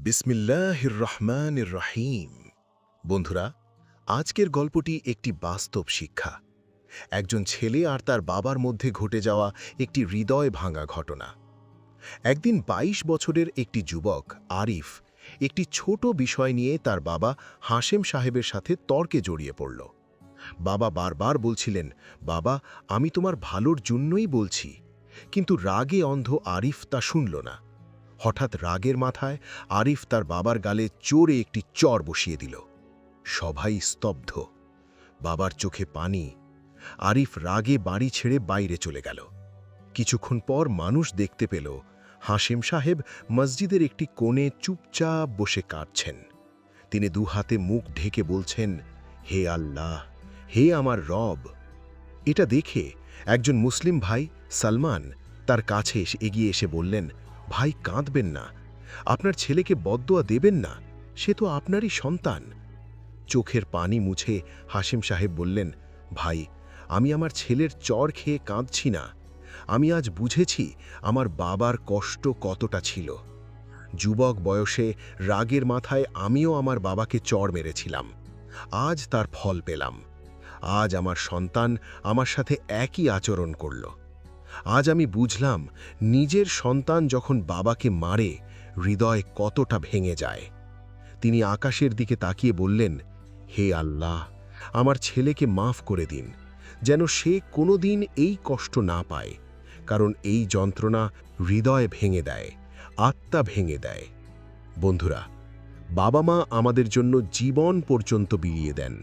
বিসমিল্লাহির রহমানির রহিম। বন্ধুরা, আজকের গল্পটি একটি বাস্তব শিক্ষা। একজন ছেলে আর তার বাবার মধ্যে ঘটে যাওয়া একটি হৃদয় ভাঙা ঘটনা। একদিন ২২ বছরের একটি যুবক আরিফ একটি ছোট বিষয় নিয়ে তার বাবা হাশেম সাহেবের সাথে তর্কে জড়িয়ে পড়ল। বাবা বারবার বলছিলেন, বাবা, আমি তোমার ভালোর জন্যই বলছি। কিন্তু রাগে অন্ধ আরিফ তা শুনল না। হঠাৎ রাগের মাথায় আরিফ তার বাবার গালে জোরে একটি চড় বসিয়ে দিল। সবাই স্তব্ধ, বাবার চোখে পানি। আরিফ রাগে বাড়ি ছেড়ে বাইরে চলে গেল। কিছুক্ষণ পর মানুষ দেখতে পেল হাশেম সাহেব মসজিদের একটি কোণে চুপচাপ বসে কাঁদছেন। তিনি দুহাতে মুখ ঢেকে বলছেন, হে আল্লাহ, হে আমার রব। এটা দেখে একজন মুসলিম ভাই সালমান তার কাছে এগিয়ে এসে বললেন, ভাই, কাঁদবেন না, আপনার ছেলেকে বদদোয়া দেবেন না, সে তো আপনারই সন্তান। চোখের পানি মুছে হাশেম সাহেব বললেন, ভাই, আমি আমার ছেলের চড় খেয়ে কাঁদছি না, আমি আজ বুঝেছি আমার বাবার কষ্ট কতটা ছিল। যুবক বয়সে রাগের মাথায় আমিও আমার বাবাকে চড় মেরেছিলাম, আজ তার ফল পেলাম। আজ আমার সন্তান আমার সাথে একই আচরণ করল। আজ আমি বুঝলাম নিজের সন্তান যখন বাবাকে মারে হৃদয় কতটা ভেঙে যায়। তিনি আকাশের দিকে তাকিয়ে বললেন, হে আল্লাহ, আমার ছেলেকে মাফ করে দিন, যেন সে কোনোদিন এই কষ্ট না পায়, কারণ এই যন্ত্রণা হৃদয় ভেঙে দেয়, আত্মা ভেঙে দেয়। বন্ধুরা, বাবা মা আমাদের জন্য জীবন পর্যন্ত বিলিয়ে দেন।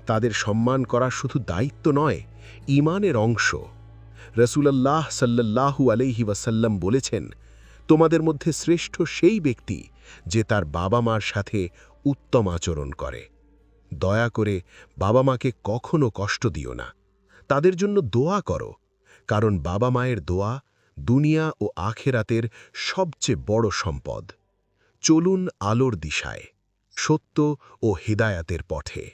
তাদের সম্মান করা শুধু দায়িত্ব নয়, ঈমানের অংশ। রাসূলুল্লাহ সাল্লাল্লাহু আলাইহি ওয়াসাল্লাম বলেছেন, তোমাদের মধ্যে শ্রেষ্ঠ সেই ব্যক্তি যে তার বাবা মার সাথে উত্তম আচরণ করে। দয়া করে বাবা মাকে কখনো কষ্ট দিও না, তাদের জন্য দোয়া করো, কারণ বাবা মায়ের দোয়া দুনিয়া ও আখেরাতের সবচেয়ে বড় সম্পদ। চলুন আলোর দিশায়, সত্য ও হিদায়াতের পথে।